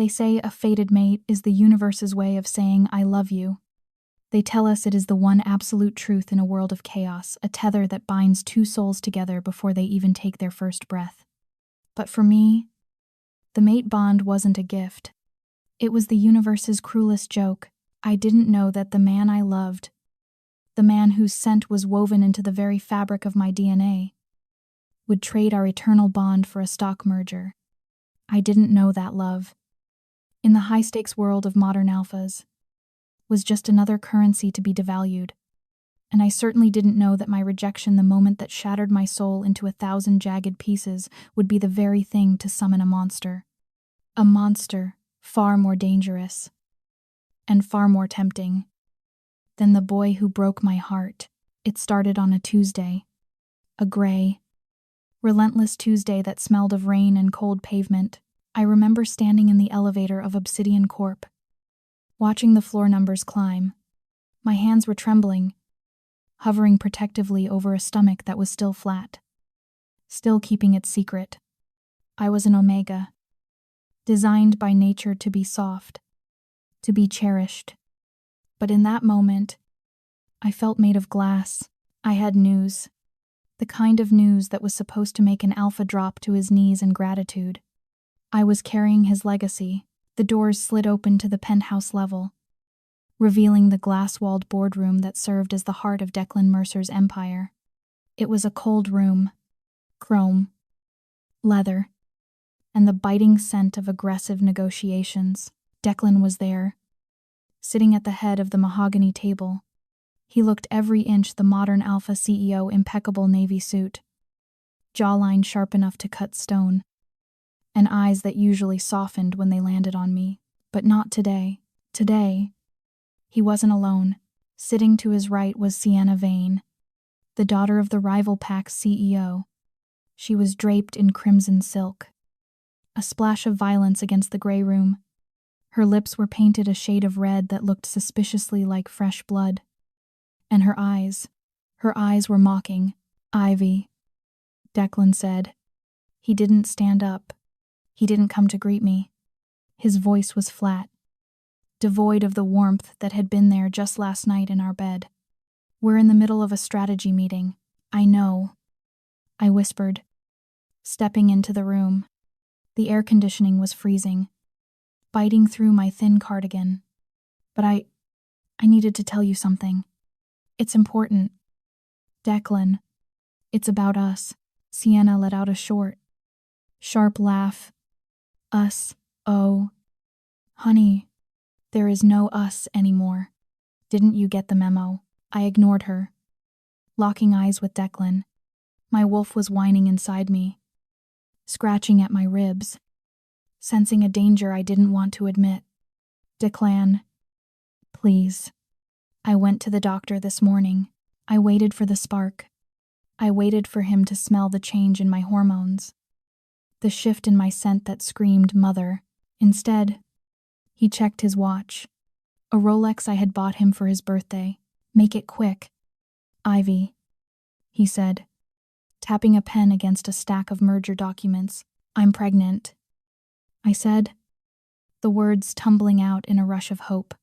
They say a fated mate is the universe's way of saying, I love you. They tell us it is the one absolute truth in a world of chaos, a tether that binds two souls together before they even take their first breath. But for me, the mate bond wasn't a gift. It was the universe's cruelest joke. I didn't know that the man I loved, the man whose scent was woven into the very fabric of my DNA, would trade our eternal bond for a stock merger. I didn't know that love, in the high-stakes world of modern alphas, was just another currency to be devalued. And I certainly didn't know that my rejection, the moment that shattered my soul into 1,000 jagged pieces, would be the very thing to summon a monster. A monster far more dangerous and far more tempting than the boy who broke my heart. It started on a Tuesday, a gray, relentless Tuesday that smelled of rain and cold pavement. I remember standing in the elevator of Obsidian Corp, watching the floor numbers climb. My hands were trembling, hovering protectively over a stomach that was still flat, still keeping its secret. I was an Omega, designed by nature to be soft, to be cherished. But in that moment, I felt made of glass. I had news. The kind of news that was supposed to make an alpha drop to his knees in gratitude. I was carrying his legacy. The doors slid open to the penthouse level, revealing the glass-walled boardroom that served as the heart of Declan Mercer's empire. It was a cold room, chrome, leather, and the biting scent of aggressive negotiations. Declan was there, sitting at the head of the mahogany table. He looked every inch the modern alpha CEO, impeccable navy suit, jawline sharp enough to cut stone, and eyes that usually softened when they landed on me. But not today. Today, he wasn't alone. Sitting to his right was Sienna Vane, the daughter of the rival pack's CEO. She was draped in crimson silk, a splash of violence against the gray room. Her lips were painted a shade of red that looked suspiciously like fresh blood. And her eyes were mocking. Ivy, Declan said. He didn't stand up. He didn't come to greet me. His voice was flat, devoid of the warmth that had been there just last night in our bed. We're in the middle of a strategy meeting. I know, I whispered, stepping into the room. The air conditioning was freezing, biting through my thin cardigan. But I needed to tell you something. It's important. Declan, it's about us. Sienna let out a short, sharp laugh. Us, oh. Honey, there is no us anymore. Didn't you get the memo? I ignored her, locking eyes with Declan. My wolf was whining inside me, scratching at my ribs, sensing a danger I didn't want to admit. Declan, please. I went to the doctor this morning. I waited for the spark. I waited for him to smell the change in my hormones, the shift in my scent that screamed mother. Instead, he checked his watch, a Rolex I had bought him for his birthday. Make it quick. Ivy, he said, tapping a pen against a stack of merger documents. I'm pregnant, I said, the words tumbling out in a rush of hope.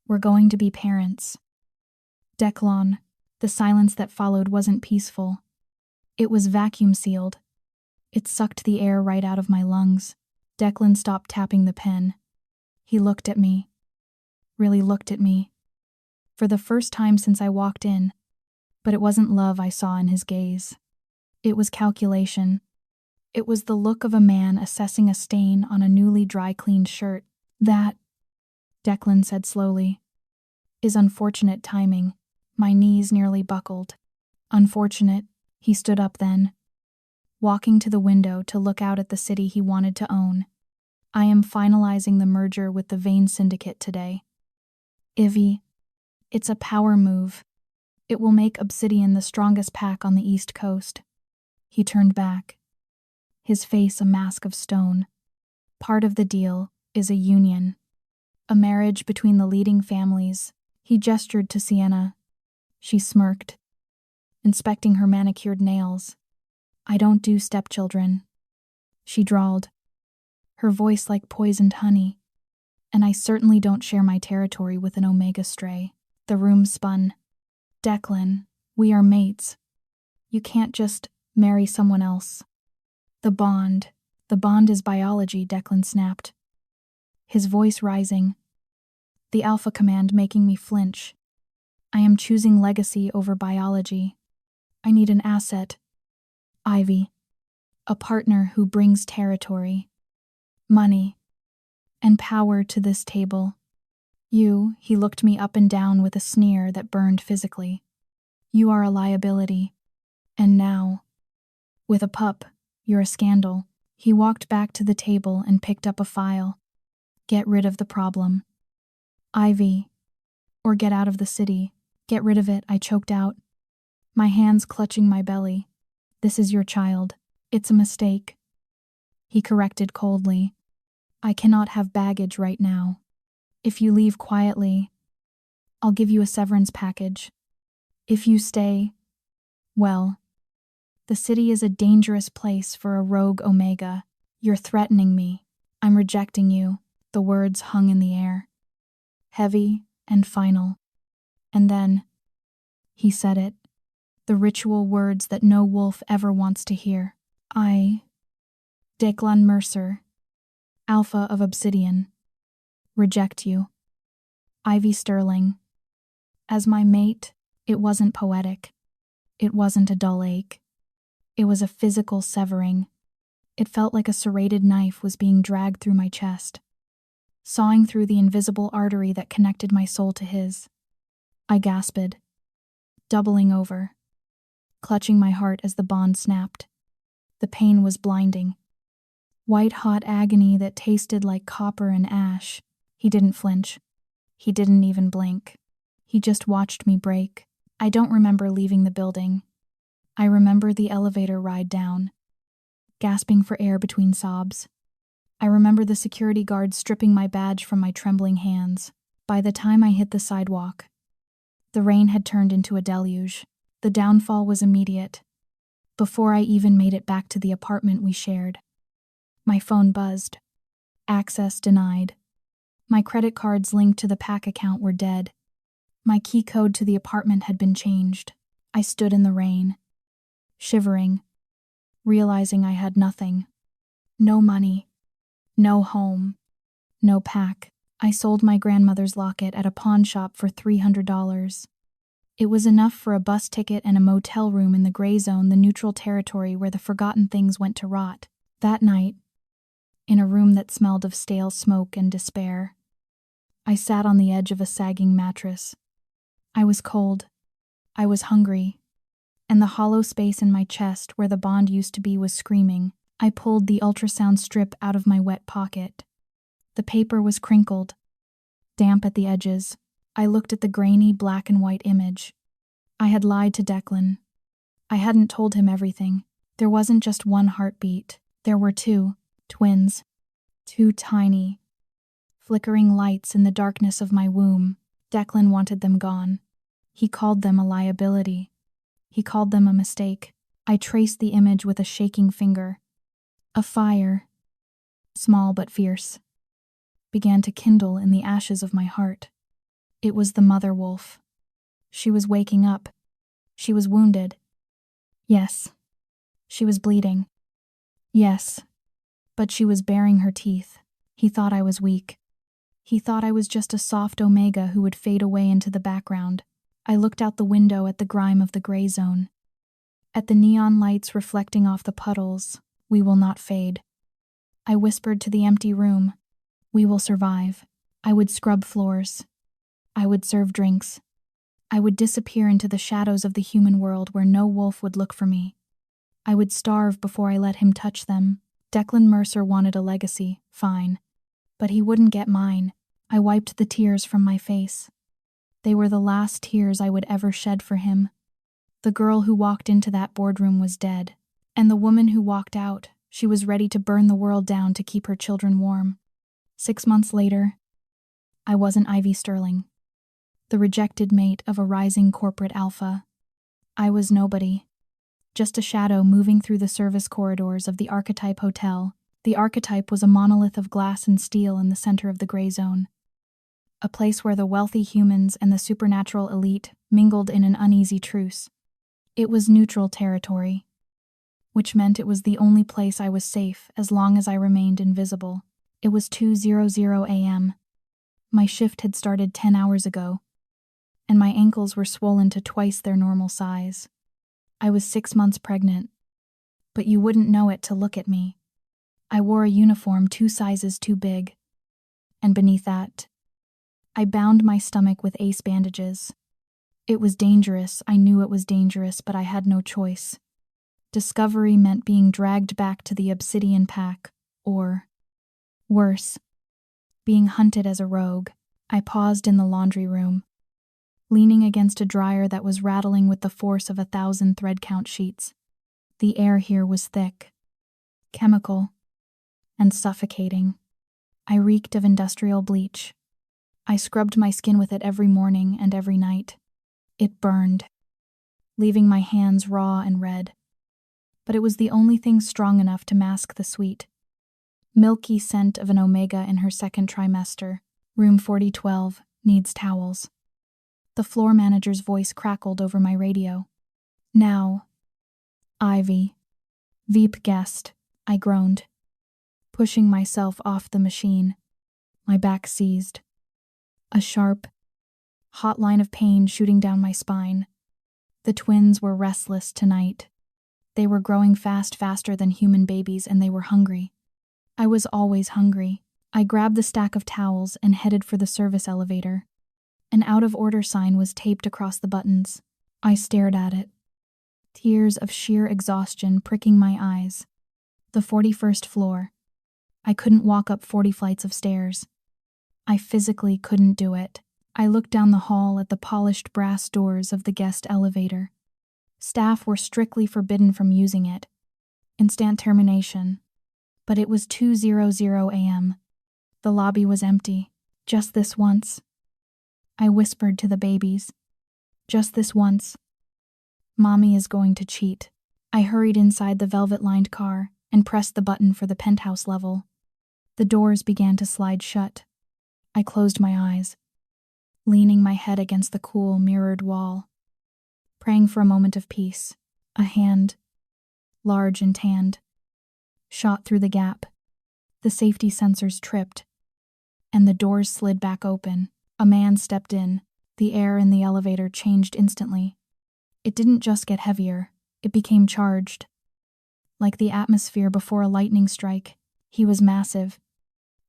We're going to be parents. Declan, the silence that followed wasn't peaceful. It was vacuum-sealed. It sucked the air right out of my lungs. Declan stopped tapping the pen. He looked at me. Really looked at me. For the first time since I walked in. But it wasn't love I saw in his gaze. It was calculation. It was the look of a man assessing a stain on a newly dry-cleaned shirt. That, Declan said slowly, is unfortunate timing. My knees nearly buckled. Unfortunate. He stood up then, walking to the window to look out at the city he wanted to own. I am finalizing the merger with the Vane Syndicate today. Ivy, it's a power move. It will make Obsidian the strongest pack on the East Coast. He turned back, his face a mask of stone. Part of the deal is a union, a marriage between the leading families. He gestured to Sienna. She smirked, inspecting her manicured nails. I don't do stepchildren, she drawled, her voice like poisoned honey. And I certainly don't share my territory with an Omega stray. The room spun. Declan, we are mates. You can't just marry someone else. The bond is biology, Declan snapped, his voice rising, the alpha command making me flinch. I am choosing legacy over biology. I need an asset. Ivy. A partner who brings territory, money, and power to this table. He looked me up and down with a sneer that burned physically. You are a liability. And now, with a pup, you're a scandal. He walked back to the table and picked up a file. Get rid of the problem. Ivy. Or get out of the city. Get rid of it, I choked out, my hands clutching my belly. This is your child. It's a mistake. He corrected coldly. I cannot have baggage right now. If you leave quietly, I'll give you a severance package. If you stay, well, the city is a dangerous place for a rogue Omega. You're threatening me. I'm rejecting you. The words hung in the air. Heavy and final. And then, he said it. The ritual words that no wolf ever wants to hear. I, Declan Mercer, Alpha of Obsidian, reject you. Ivy Sterling. As my mate, it wasn't poetic. It wasn't a dull ache. It was a physical severing. It felt like a serrated knife was being dragged through my chest, sawing through the invisible artery that connected my soul to his. I gasped, doubling over, clutching my heart as the bond snapped. The pain was blinding. White-hot agony that tasted like copper and ash. He didn't flinch. He didn't even blink. He just watched me break. I don't remember leaving the building. I remember the elevator ride down, gasping for air between sobs. I remember the security guard stripping my badge from my trembling hands. By the time I hit the sidewalk, the rain had turned into a deluge. The downfall was immediate. Before I even made it back to the apartment we shared, my phone buzzed. Access denied. My credit cards linked to the PAC account were dead. My key code to the apartment had been changed. I stood in the rain, shivering, realizing I had nothing. No money, no home, no PAC. I sold my grandmother's locket at a pawn shop for $300. It was enough for a bus ticket and a motel room in the gray zone, the neutral territory where the forgotten things went to rot. That night, in a room that smelled of stale smoke and despair, I sat on the edge of a sagging mattress. I was cold. I was hungry. And the hollow space in my chest where the bond used to be was screaming. I pulled the ultrasound strip out of my wet pocket. The paper was crinkled, damp at the edges. I looked at the grainy black and white image. I had lied to Declan. I hadn't told him everything. There wasn't just one heartbeat. There were two, twins. Two tiny, flickering lights in the darkness of my womb. Declan wanted them gone. He called them a liability. He called them a mistake. I traced the image with a shaking finger. A fire, small but fierce, began to kindle in the ashes of my heart. It was the mother wolf. She was waking up. She was wounded. Yes. She was bleeding. Yes. But she was baring her teeth. He thought I was weak. He thought I was just a soft Omega who would fade away into the background. I looked out the window at the grime of the gray zone, at the neon lights reflecting off the puddles. We will not fade. I whispered to the empty room. We will survive. I would scrub floors. I would serve drinks. I would disappear into the shadows of the human world where no wolf would look for me. I would starve before I let him touch them. Declan Mercer wanted a legacy, fine. But he wouldn't get mine. I wiped the tears from my face. They were the last tears I would ever shed for him. The girl who walked into that boardroom was dead. And the woman who walked out, she was ready to burn the world down to keep her children warm. 6 months later, I wasn't Ivy Sterling, the rejected mate of a rising corporate alpha. I was nobody, just a shadow moving through the service corridors of the Archetype Hotel, The archetype was a monolith of glass and steel in the center of the gray zone, a place where the wealthy humans and the supernatural elite mingled in an uneasy truce. It was neutral territory, which meant it was the only place I was safe as long as I remained invisible. It was 2:00 a.m. My shift had started 10 hours ago, and my ankles were swollen to twice their normal size. I was 6 months pregnant, but you wouldn't know it to look at me. I wore a uniform 2 sizes too big, and beneath that, I bound my stomach with ace bandages. It was dangerous, I knew it was dangerous, but I had no choice. Discovery meant being dragged back to the Obsidian Pack, or, worse, being hunted as a rogue. I paused in the laundry room, leaning against a dryer that was rattling with the force of 1,000 thread count sheets. The air here was thick, chemical, and suffocating. I reeked of industrial bleach. I scrubbed my skin with it every morning and every night. It burned, leaving my hands raw and red. But it was the only thing strong enough to mask the sweet, milky scent of an omega in her second trimester. Room 4012 needs towels. The floor manager's voice crackled over my radio. Now, Ivy. Veep guest, I groaned, pushing myself off the machine. My back seized. A sharp, hot line of pain shooting down my spine. The twins were restless tonight. They were growing faster than human babies, and they were hungry. I was always hungry. I grabbed the stack of towels and headed for the service elevator. An out-of-order sign was taped across the buttons. I stared at it, tears of sheer exhaustion pricking my eyes. The 41st floor. I couldn't walk up 40 flights of stairs. I physically couldn't do it. I looked down the hall at the polished brass doors of the guest elevator. Staff were strictly forbidden from using it. Instant termination. But it was 2:00 a.m. The lobby was empty. Just this once. I whispered to the babies. Just this once. Mommy is going to cheat. I hurried inside the velvet-lined car and pressed the button for the penthouse level. The doors began to slide shut. I closed my eyes, leaning my head against the cool, mirrored wall, praying for a moment of peace. A hand, large and tanned, shot through the gap. The safety sensors tripped, and the doors slid back open. A man stepped in. The air in the elevator changed instantly. It didn't just get heavier, it became charged. Like the atmosphere before a lightning strike, he was massive.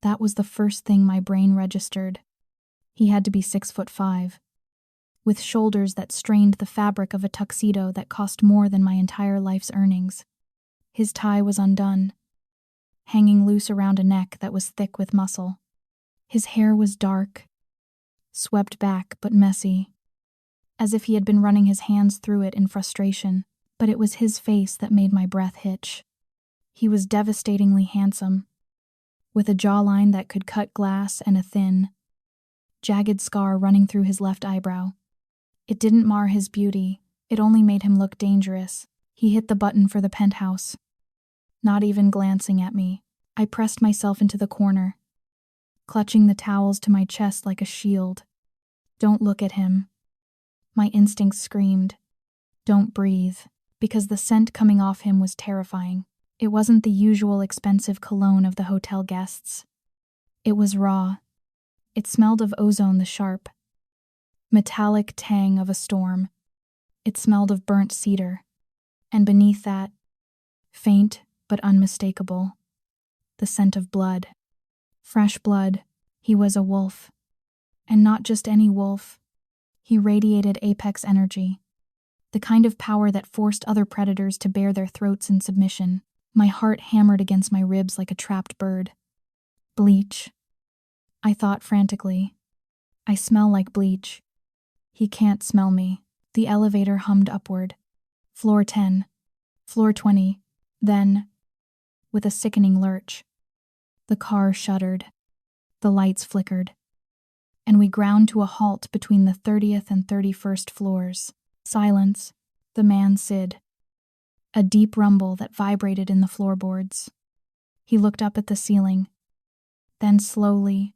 That was the first thing my brain registered. He had to be 6'5", with shoulders that strained the fabric of a tuxedo that cost more than my entire life's earnings. His tie was undone, hanging loose around a neck that was thick with muscle. His hair was dark, swept back but messy, as if he had been running his hands through it in frustration. But it was his face that made my breath hitch. He was devastatingly handsome, with a jawline that could cut glass and a thin, jagged scar running through his left eyebrow. It didn't mar his beauty, it only made him look dangerous. He hit the button for the penthouse, not even glancing at me. I pressed myself into the corner, clutching the towels to my chest like a shield. Don't look at him. My instincts screamed. Don't breathe, because the scent coming off him was terrifying. It wasn't the usual expensive cologne of the hotel guests. It was raw. It smelled of ozone, the sharp, metallic tang of a storm. It smelled of burnt cedar. And beneath that, faint but unmistakable, the scent of blood. Fresh blood. He was a wolf. And not just any wolf. He radiated apex energy, the kind of power that forced other predators to bare their throats in submission. My heart hammered against my ribs like a trapped bird. Bleach. I thought frantically. I smell like bleach. He can't smell me. The elevator hummed upward. Floor 10. Floor 20. Then, with a sickening lurch, the car shuddered. The lights flickered, and we ground to a halt between the 30th and 31st floors. Silence. The man Sid. A deep rumble that vibrated in the floorboards. He looked up at the ceiling. Then slowly,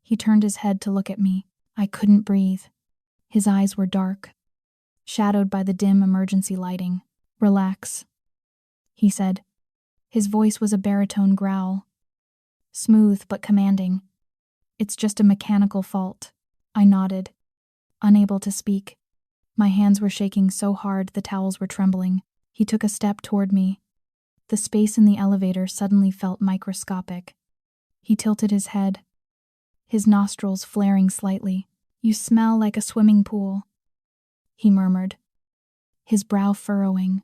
he turned his head to look at me. I couldn't breathe. His eyes were dark, shadowed by the dim emergency lighting. "Relax," he said. His voice was a baritone growl, smooth but commanding. "It's just a mechanical fault." I nodded, unable to speak. My hands were shaking so hard the towels were trembling. He took a step toward me. The space in the elevator suddenly felt microscopic. He tilted his head, his nostrils flaring slightly. "You smell like a swimming pool," he murmured, his brow furrowing.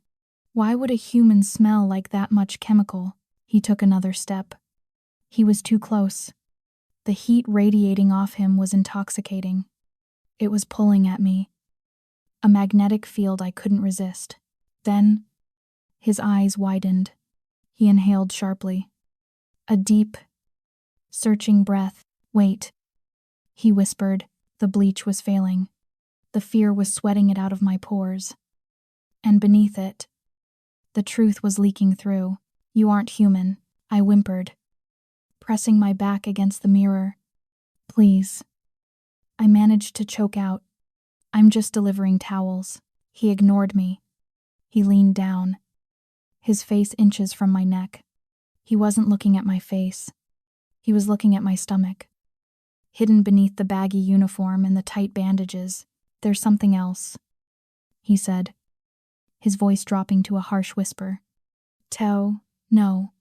Why would a human smell like that much chemical? He took another step. He was too close. The heat radiating off him was intoxicating. It was pulling at me, a magnetic field I couldn't resist. Then, his eyes widened. He inhaled sharply. A deep, searching breath. "Wait," he whispered. The bleach was failing. The fear was sweating it out of my pores. And beneath it, the truth was leaking through. "You aren't human," I whimpered, pressing my back against the mirror. "Please." I managed to choke out. "I'm just delivering towels." He ignored me. He leaned down, his face inches from my neck. He wasn't looking at my face. He was looking at my stomach. Hidden beneath the baggy uniform and the tight bandages, "There's something else," he said, his voice dropping to a harsh whisper. No.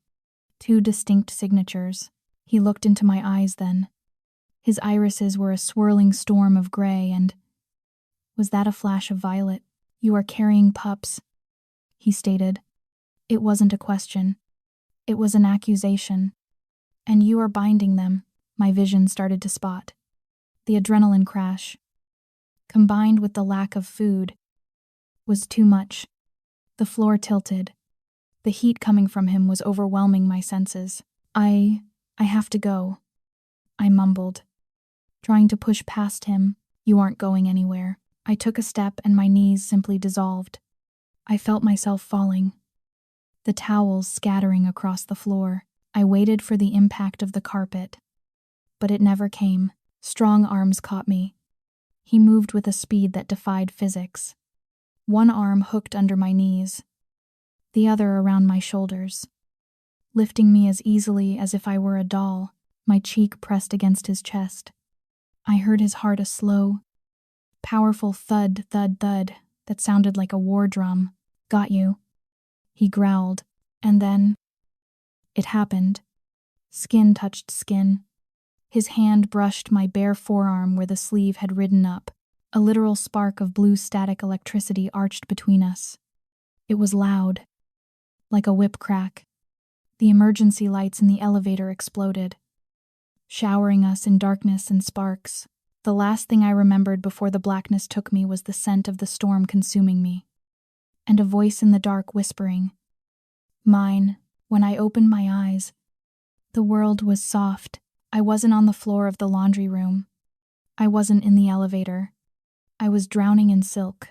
Two distinct signatures. He looked into my eyes then. His irises were a swirling storm of gray, and was that a flash of violet? "You are carrying pups," he stated. It wasn't a question. It was an accusation. "And you are binding them." My vision started to spot. The adrenaline crash, combined with the lack of food, was too much. The floor tilted. The heat coming from him was overwhelming my senses. I have to go," I mumbled, trying to push past him. "You aren't going anywhere." I took a step and my knees simply dissolved. I felt myself falling, the towels scattering across the floor. I waited for the impact of the carpet, but it never came. Strong arms caught me. He moved with a speed that defied physics. One arm hooked under my knees, the other around my shoulders, lifting me as easily as if I were a doll, my cheek pressed against his chest. I heard his heart, a slow, powerful thud, thud, thud that sounded like a war drum. "Got you," he growled, and then it happened. Skin touched skin. His hand brushed my bare forearm where the sleeve had ridden up. A literal spark of blue static electricity arched between us. It was loud, like a whip crack. The emergency lights in the elevator exploded, showering us in darkness and sparks. The last thing I remembered before the blackness took me was the scent of the storm consuming me, and a voice in the dark whispering, "Mine." When I opened my eyes, the world was soft. I wasn't on the floor of the laundry room. I wasn't in the elevator. I was drowning in silk.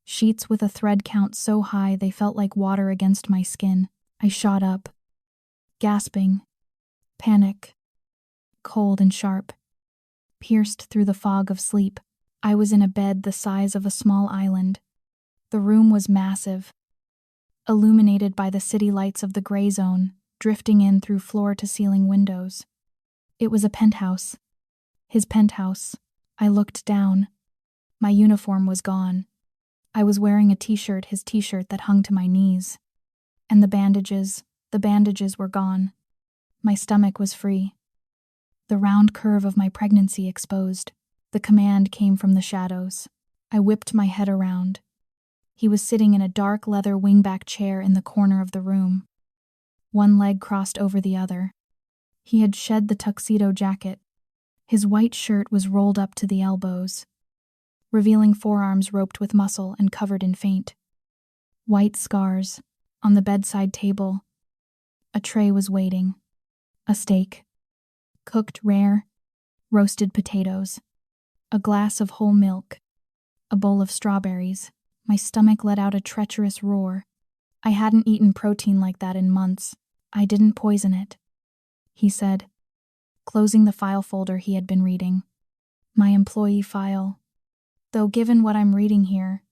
Sheets with a thread count so high they felt like water against my skin. I shot up, gasping, panic, cold and sharp, pierced through the fog of sleep. I was in a bed the size of a small island. The room was massive, illuminated by the city lights of the gray zone, drifting in through floor-to-ceiling windows. It was a penthouse. His penthouse. I looked down. My uniform was gone. I was wearing a t-shirt, his t-shirt that hung to my knees. And the bandages were gone. My stomach was free. The round curve of my pregnancy exposed. The command came from the shadows. I whipped my head around. He was sitting in a dark leather wingback chair in the corner of the room, one leg crossed over the other. He had shed the tuxedo jacket. His white shirt was rolled up to the elbows, revealing forearms roped with muscle and covered in faint, white scars. On the bedside table, a tray was waiting. A steak, cooked rare, roasted potatoes, a glass of whole milk, a bowl of strawberries. My stomach let out a treacherous roar. I hadn't eaten protein like that in months. I didn't poison it, he said, closing the file folder he had been reading. My employee file. Though given what I'm reading here,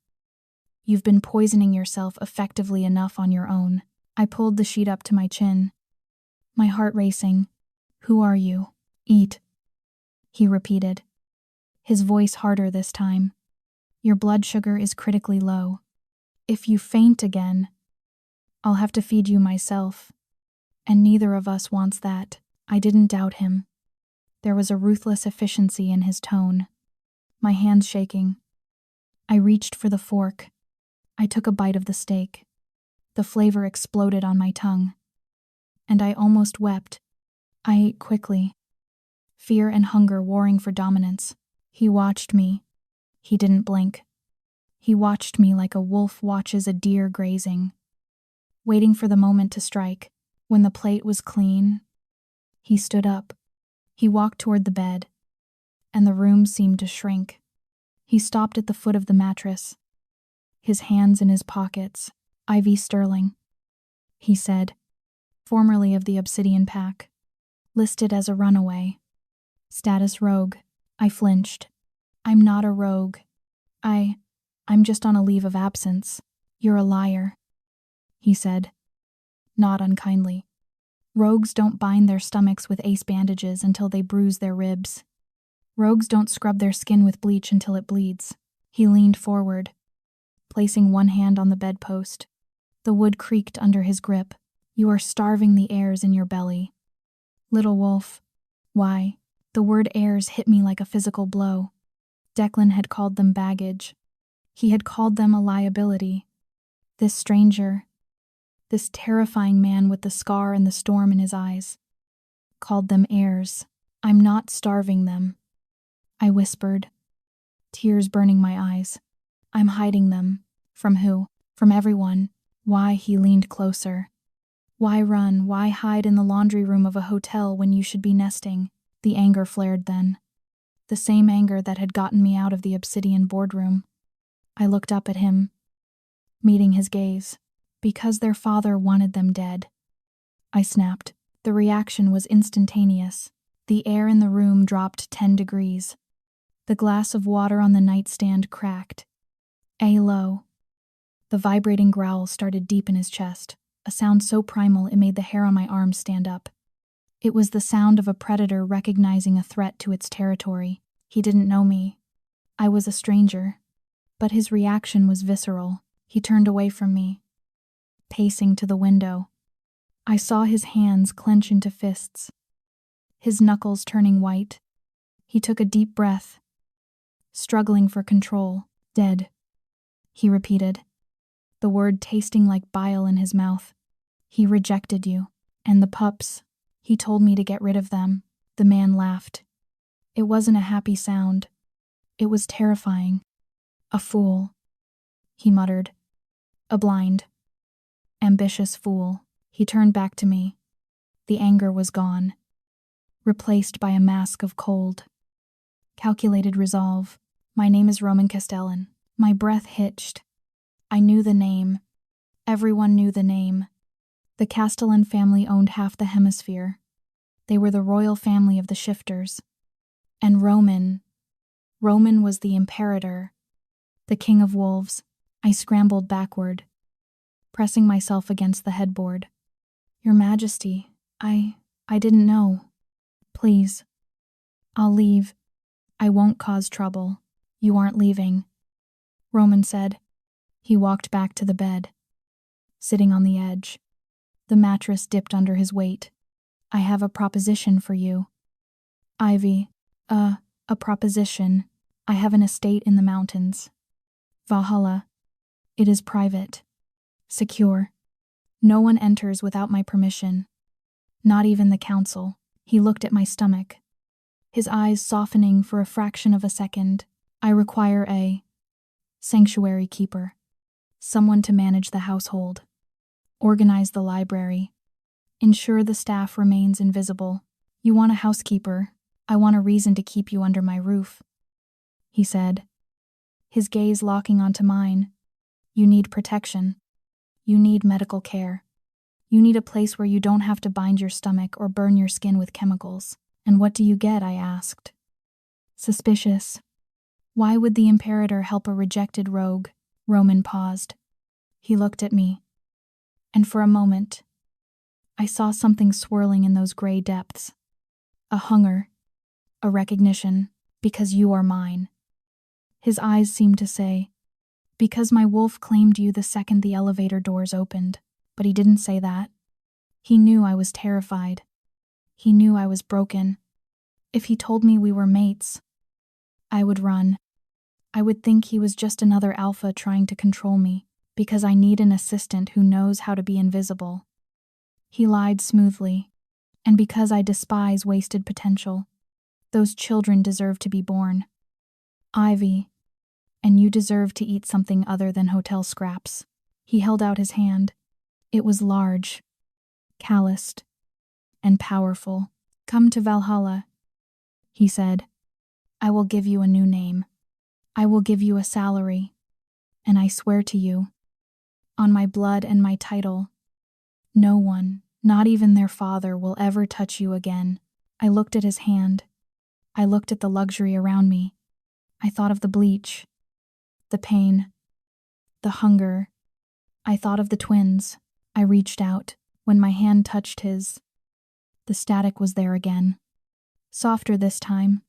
you've been poisoning yourself effectively enough on your own. I pulled the sheet up to my chin, my heart racing. Who are you? Eat, he repeated, his voice harder this time. Your blood sugar is critically low. If you faint again, I'll have to feed you myself, and neither of us wants that. I didn't doubt him. There was a ruthless efficiency in his tone. My hands shaking, I reached for the fork. I took a bite of the steak. The flavor exploded on my tongue, and I almost wept. I ate quickly, fear and hunger warring for dominance. He watched me. He didn't blink. He watched me like a wolf watches a deer grazing, waiting for the moment to strike. When the plate was clean, he stood up. He walked toward the bed, and the room seemed to shrink. He stopped at the foot of the mattress, his hands in his pockets. Ivy Sterling, he said, formerly of the Obsidian Pack, listed as a runaway. Status rogue. I flinched. I'm not a rogue. I'm just on a leave of absence. You're a liar, he said, not unkindly. Rogues don't bind their stomachs with ace bandages until they bruise their ribs. Rogues don't scrub their skin with bleach until it bleeds. He leaned forward, placing one hand on the bedpost. The wood creaked under his grip. You are starving the heirs in your belly. Little wolf. Why? The word heirs hit me like a physical blow. Declan had called them baggage. He had called them a liability. This stranger, this terrifying man with the scar and the storm in his eyes, called them heirs. I'm not starving them, I whispered, tears burning my eyes. I'm hiding them. From who? From everyone. Why? He leaned closer. Why run? Why hide in the laundry room of a hotel when you should be nesting? The anger flared then. The same anger that had gotten me out of the Obsidian boardroom. I looked up at him, meeting his gaze. Because their father wanted them dead, I snapped. The reaction was instantaneous. The air in the room dropped 10 degrees. The glass of water on the nightstand cracked. Low. The vibrating growl started deep in his chest, a sound so primal it made the hair on my arms stand up. It was the sound of a predator recognizing a threat to its territory. He didn't know me. I was a stranger. But his reaction was visceral. He turned away from me, pacing to the window. I saw his hands clench into fists, his knuckles turning white. He took a deep breath, struggling for control. Dead, he repeated, the word tasting like bile in his mouth. He rejected you. And the pups. He told me to get rid of them. The man laughed. It wasn't a happy sound. It was terrifying. A fool, he muttered. A blind, ambitious fool. He turned back to me. The anger was gone, replaced by a mask of cold, calculated resolve. My name is Roman Castellan. My breath hitched. I knew the name. Everyone knew the name. The Castellan family owned half the hemisphere. They were the royal family of the shifters. And Roman was the imperator, the king of wolves. I scrambled backward, pressing myself against the headboard. Your Majesty, I didn't know. Please. I'll leave. I won't cause trouble. You aren't leaving, Roman said. He walked back to the bed, sitting on the edge. The mattress dipped under his weight. I have a proposition for you. Ivy, a proposition. I have an estate in the mountains. Valhalla. It is private. Secure. No one enters without my permission. Not even the council. He looked at my stomach, his eyes softening for a fraction of a second. I require a sanctuary keeper. Someone to manage the household. Organize the library. Ensure the staff remains invisible. You want a housekeeper. I want a reason to keep you under my roof, he said, his gaze locking onto mine. You need protection. You need medical care. You need a place where you don't have to bind your stomach or burn your skin with chemicals. And what do you get? I asked. Suspicious. Why would the imperator help a rejected rogue? Roman paused. He looked at me. And for a moment, I saw something swirling in those gray depths. A hunger. A recognition. Because you are mine. His eyes seemed to say, because my wolf claimed you the second the elevator doors opened. But he didn't say that. He knew I was terrified. He knew I was broken. If he told me we were mates, I would run. I would think he was just another alpha trying to control me, because I need an assistant who knows how to be invisible. He lied smoothly, and because I despise wasted potential. Those children deserve to be born. Ivy, and you deserve to eat something other than hotel scraps. He held out his hand. It was large, calloused, and powerful. Come to Valhalla, he said. I will give you a new name. I will give you a salary. And I swear to you, on my blood and my title, no one, not even their father, will ever touch you again. I looked at his hand. I looked at the luxury around me. I thought of the bleach, the pain, the hunger. I thought of the twins. I reached out. When my hand touched his, the static was there again. Softer this time.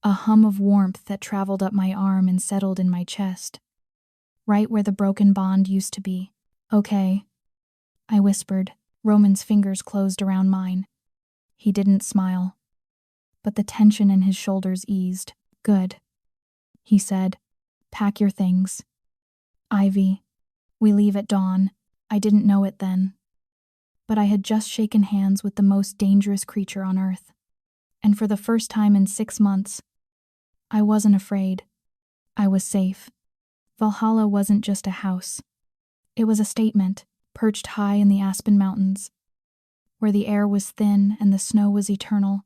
A hum of warmth that traveled up my arm and settled in my chest. Right where the broken bond used to be. Okay, I whispered. Roman's fingers closed around mine. He didn't smile, but the tension in his shoulders eased. Good, he said. Pack your things. Ivy, we leave at dawn. I didn't know it then, but I had just shaken hands with the most dangerous creature on earth. And for the first time in 6 months, I wasn't afraid. I was safe. Valhalla wasn't just a house. It was a statement, perched high in the Aspen Mountains, where the air was thin and the snow was eternal.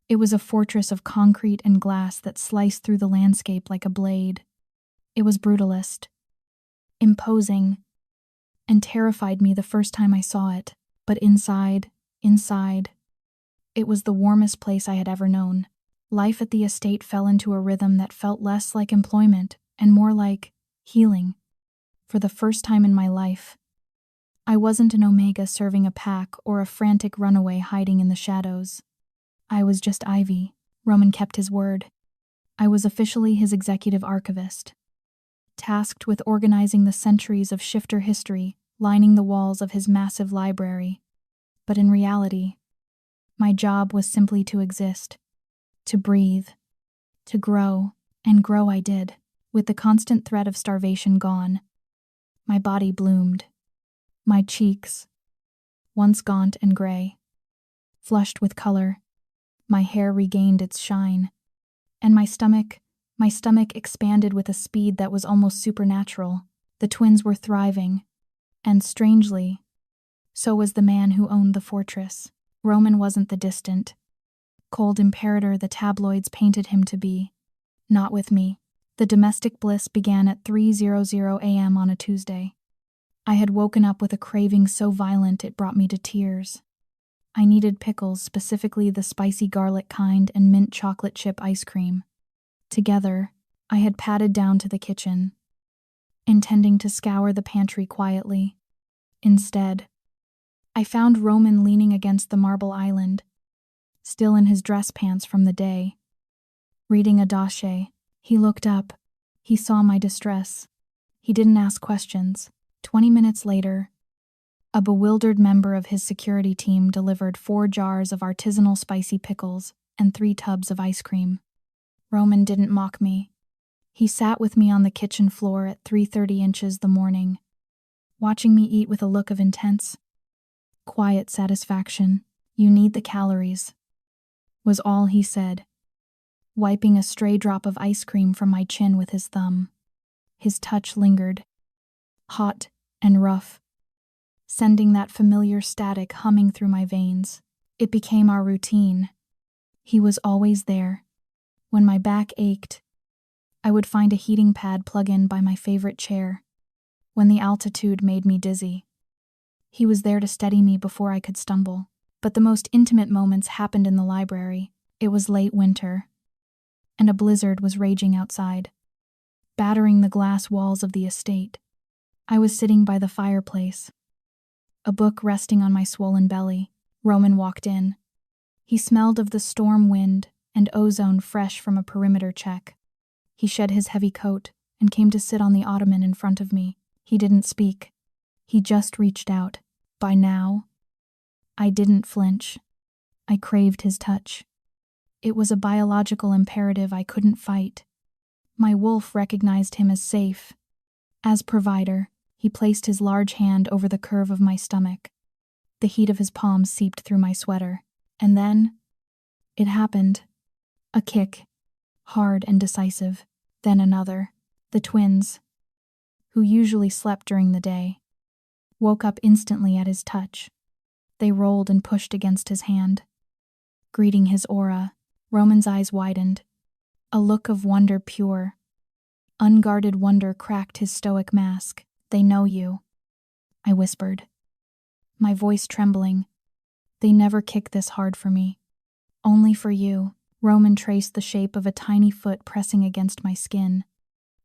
It was a fortress of concrete and glass that sliced through the landscape like a blade. It was brutalist, imposing, and terrified me the first time I saw it. But inside, it was the warmest place I had ever known. Life at the estate fell into a rhythm that felt less like employment and more like healing. For the first time in my life, I wasn't an Omega serving a pack or a frantic runaway hiding in the shadows. I was just Ivy. Roman kept his word. I was officially his executive archivist, tasked with organizing the centuries of shifter history lining the walls of his massive library. But in reality, my job was simply to exist, to breathe, to grow, and grow I did. With the constant threat of starvation gone, my body bloomed. My cheeks, once gaunt and gray, flushed with color. My hair regained its shine, and my stomach expanded with a speed that was almost supernatural. The twins were thriving, and strangely, so was the man who owned the fortress. Roman wasn't the distant, cold imperator the tabloids painted him to be. Not with me. The domestic bliss began at 3:00 a.m. on a Tuesday. I had woken up with a craving so violent it brought me to tears. I needed pickles, specifically the spicy garlic kind, and mint chocolate chip ice cream. Together, I had padded down to the kitchen, intending to scour the pantry quietly. Instead, I found Roman leaning against the marble island, still in his dress pants from the day, reading a dossier. He looked up. He saw my distress. He didn't ask questions. 20 minutes later, a bewildered member of his security team delivered 4 jars of artisanal spicy pickles and 3 tubs of ice cream. Roman didn't mock me. He sat with me on the kitchen floor at 3:30 inches the morning, watching me eat with a look of intense, quiet satisfaction. You need the calories, was all he said, wiping a stray drop of ice cream from my chin with his thumb. His touch lingered, hot and rough, sending that familiar static humming through my veins. It became our routine. He was always there. When my back ached, I would find a heating pad plug-in by my favorite chair. When the altitude made me dizzy, He was there to steady me before I could stumble. But the most intimate moments happened in the library. It was late winter, and a blizzard was raging outside, battering the glass walls of the estate. I was sitting by the fireplace, a book resting on my swollen belly. Roman walked in. He smelled of the storm wind and ozone fresh from a perimeter check. He shed his heavy coat and came to sit on the ottoman in front of me. He didn't speak. He just reached out. By now, I didn't flinch. I craved his touch. It was a biological imperative I couldn't fight. My wolf recognized him as safe. As provider, he placed his large hand over the curve of my stomach. The heat of his palm seeped through my sweater. And then, it happened. A kick, hard and decisive. Then another. The twins, who usually slept during the day, woke up instantly at his touch. They rolled and pushed against his hand. Greeting his aura, Roman's eyes widened. A look of wonder pure. Unguarded wonder cracked his stoic mask. They know you, I whispered, my voice trembling. They never kick this hard for me. Only for you. Roman traced the shape of a tiny foot pressing against my skin.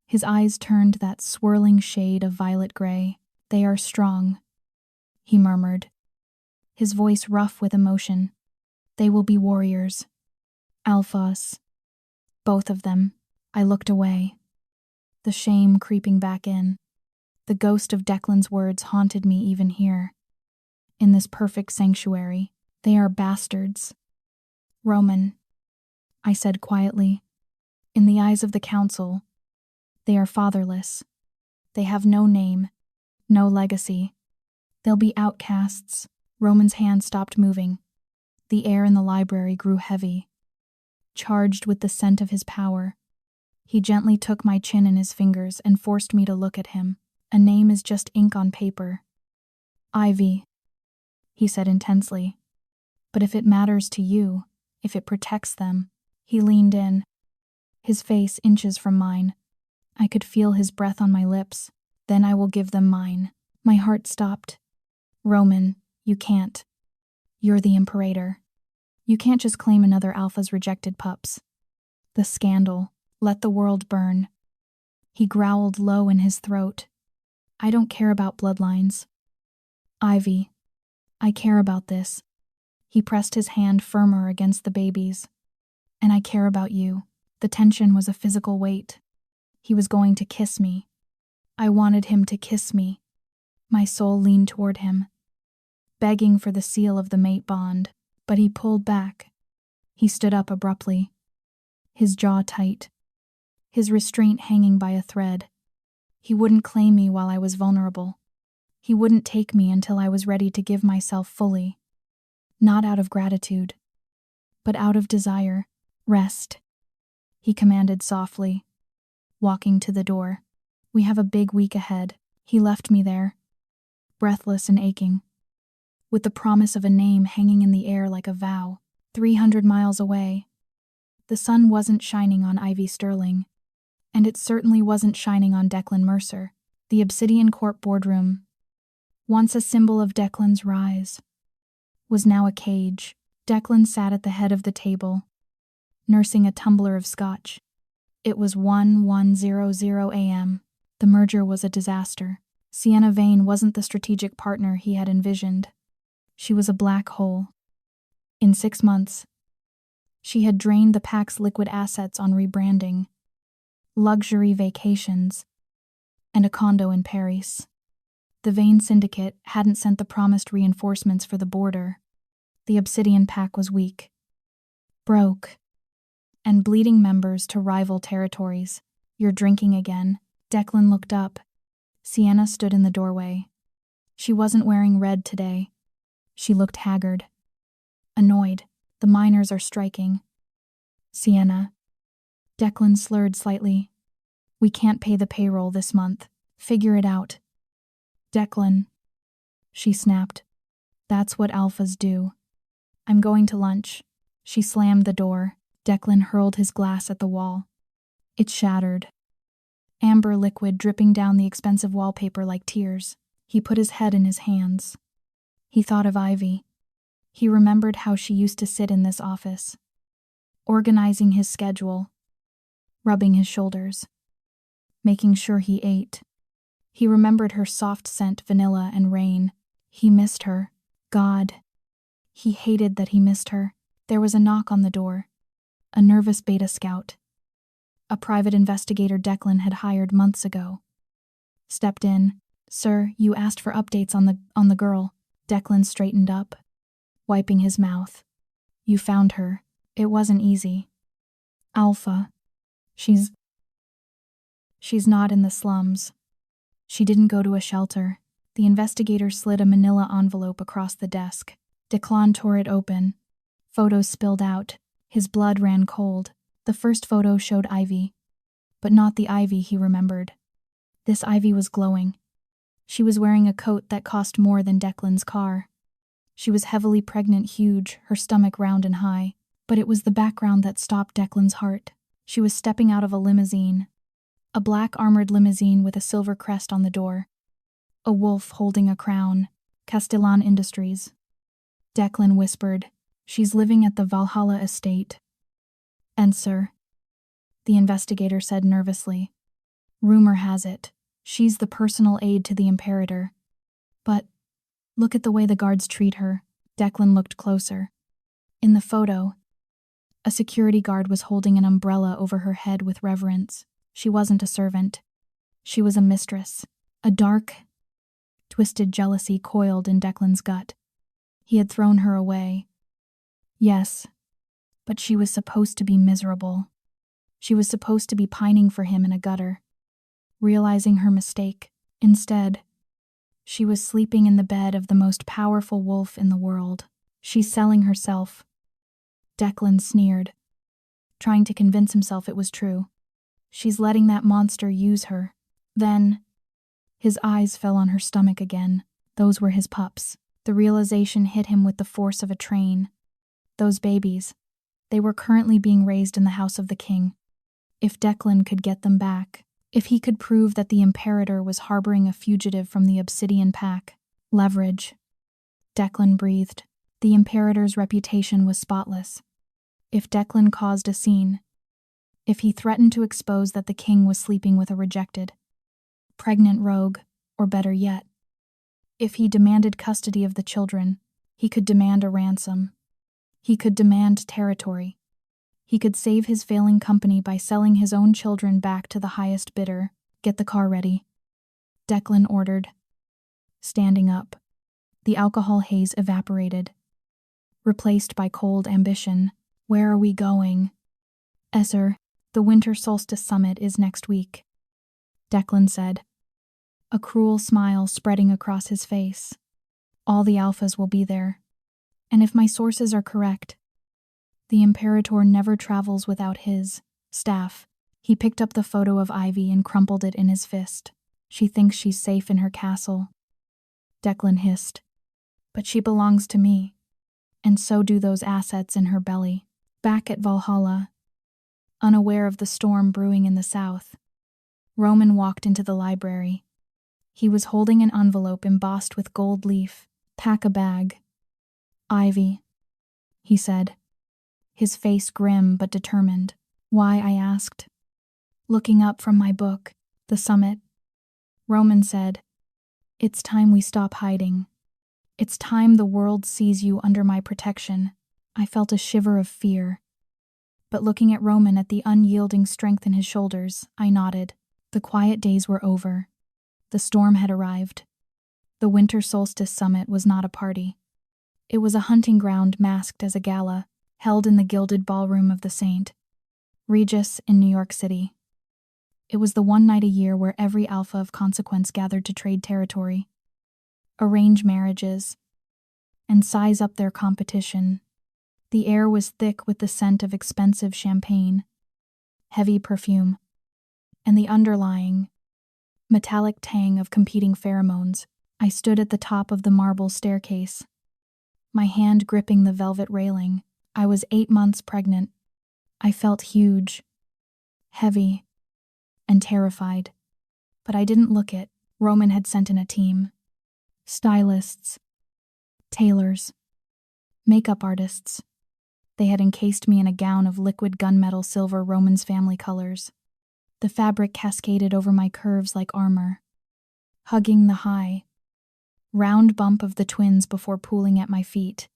His eyes turned that swirling shade of violet gray. They are strong, he murmured, his voice rough with emotion. They will be warriors. Alphas. Both of them. I looked away, the shame creeping back in. The ghost of Declan's words haunted me even here. In this perfect sanctuary, they are bastards. Roman, I said quietly. In the eyes of the council, they are fatherless. They have no name, no legacy. They'll be outcasts. Roman's hand stopped moving. The air in the library grew heavy, charged with the scent of his power. He gently took my chin in his fingers and forced me to look at him. A name is just ink on paper. Ivy, he said intensely. But if it matters to you, if it protects them, he leaned in, his face inches from mine. I could feel his breath on my lips. Then I will give them mine. My heart stopped. Roman, you can't. You're the imperator. You can't just claim another alpha's rejected pups. The scandal. Let the world burn. He growled low in his throat. I don't care about bloodlines. Ivy, I care about this. He pressed his hand firmer against the baby's. And I care about you. The tension was a physical weight. He was going to kiss me. I wanted him to kiss me. My soul leaned toward him, begging for the seal of the mate bond, but he pulled back. He stood up abruptly, his jaw tight, his restraint hanging by a thread. He wouldn't claim me while I was vulnerable. He wouldn't take me until I was ready to give myself fully. Not out of gratitude, but out of desire. Rest, he commanded softly, walking to the door. We have a big week ahead. He left me there, breathless and aching, with the promise of a name hanging in the air like a vow. 300 miles away. The sun wasn't shining on Ivy Sterling, and it certainly wasn't shining on Declan Mercer. The Obsidian Court boardroom, once a symbol of Declan's rise, was now a cage. Declan sat at the head of the table, nursing a tumbler of scotch. It was 11:00 a.m. The merger was a disaster. Sienna Vane wasn't the strategic partner he had envisioned. She was a black hole. In 6 months, she had drained the PAC's liquid assets on rebranding, luxury vacations, and a condo in Paris. The Vane Syndicate hadn't sent the promised reinforcements for the border. The Obsidian PAC was weak, broke, and bleeding members to rival territories. You're drinking again. Declan looked up. Sienna stood in the doorway. She wasn't wearing red today. She looked haggard, annoyed. The miners are striking. Sienna. Declan slurred slightly. We can't pay the payroll this month. Figure it out. Declan. She snapped. That's what alphas do. I'm going to lunch. She slammed the door. Declan hurled his glass at the wall. It shattered, amber liquid dripping down the expensive wallpaper like tears. He put his head in his hands. He thought of Ivy. He remembered how she used to sit in this office, organizing his schedule, rubbing his shoulders, making sure he ate. He remembered her soft scent, vanilla and rain. He missed her. God. He hated that he missed her. There was a knock on the door. A nervous beta scout. A private investigator Declan had hired months ago. Stepped in. "Sir, you asked for updates on the girl." Declan straightened up, wiping his mouth. "You found her. It wasn't easy." "Alpha. She's not in the slums. She didn't go to a shelter." The investigator slid a manila envelope across the desk. Declan tore it open. Photos spilled out. His blood ran cold. The first photo showed Ivy, but not the Ivy he remembered. This Ivy was glowing. She was wearing a coat that cost more than Declan's car. She was heavily pregnant, huge, her stomach round and high. But it was the background that stopped Declan's heart. She was stepping out of a limousine. A black armored limousine with a silver crest on the door. A wolf holding a crown. Castellan Industries. Declan whispered, "She's living at the Valhalla estate." "And sir," the investigator said nervously, "rumor has it, she's the personal aide to the Imperator. But look at the way the guards treat her." Declan looked closer. In the photo, a security guard was holding an umbrella over her head with reverence. She wasn't a servant. She was a mistress. A dark, twisted jealousy coiled in Declan's gut. He had thrown her away. Yes, but she was supposed to be miserable. She was supposed to be pining for him in a gutter, realizing her mistake. Instead, she was sleeping in the bed of the most powerful wolf in the world. "She's selling herself." Declan sneered, trying to convince himself it was true. "She's letting that monster use her." Then, his eyes fell on her stomach again. Those were his pups. The realization hit him with the force of a train. Those babies. They were currently being raised in the house of the king. If Declan could get them back, if he could prove that the Imperator was harboring a fugitive from the Obsidian Pack. Leverage. Declan breathed. The Imperator's reputation was spotless. If Declan caused a scene, if he threatened to expose that the king was sleeping with a rejected, pregnant rogue, or better yet, if he demanded custody of the children, he could demand a ransom. He could demand territory. He could save his failing company by selling his own children back to the highest bidder. "Get the car ready," Declan ordered. Standing up, the alcohol haze evaporated, replaced by cold ambition. "Where are we going?" "Sir, the winter solstice summit is next week," Declan said, a cruel smile spreading across his face. "All the alphas will be there. And if my sources are correct, the Imperator never travels without his staff." He picked up the photo of Ivy and crumpled it in his fist. "She thinks she's safe in her castle," Declan hissed. "But she belongs to me, and so do those assets in her belly." Back at Valhalla, unaware of the storm brewing in the south, Roman walked into the library. He was holding an envelope embossed with gold leaf. "Pack a bag." "Ivy," he said, his face grim but determined. "Why?" I asked. "Looking up from my book, The Summit." Roman said, "It's time we stop hiding. It's time the world sees you under my protection." I felt a shiver of fear, but looking at Roman at the unyielding strength in his shoulders, I nodded. The quiet days were over. The storm had arrived. The winter solstice summit was not a party. It was a hunting ground masked as a gala, held in the gilded ballroom of the St. Regis in New York City. It was the one night a year where every alpha of consequence gathered to trade territory, arrange marriages, and size up their competition. The air was thick with the scent of expensive champagne, heavy perfume, and the underlying, metallic tang of competing pheromones. I stood at the top of the marble staircase, my hand gripping the velvet railing. I was 8 months pregnant. I felt huge, heavy, and terrified. But I didn't look it. Roman had sent in a team. Stylists, Tailors. Makeup artists. They had encased me in a gown of liquid gunmetal silver Roman's family colors. The fabric cascaded over my curves like armor, hugging the high, round bump of the twins before pooling at my feet.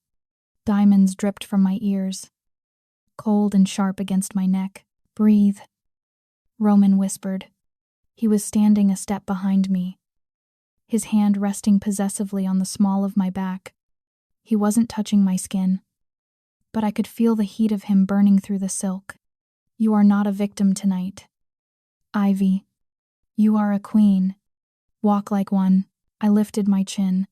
Diamonds dripped from my ears, cold and sharp against my neck. "Breathe," Roman whispered. He was standing a step behind me, his hand resting possessively on the small of my back. He wasn't touching my skin, but I could feel the heat of him burning through the silk. "You are not a victim tonight, Ivy. You are a queen. Walk like one." I lifted my chin.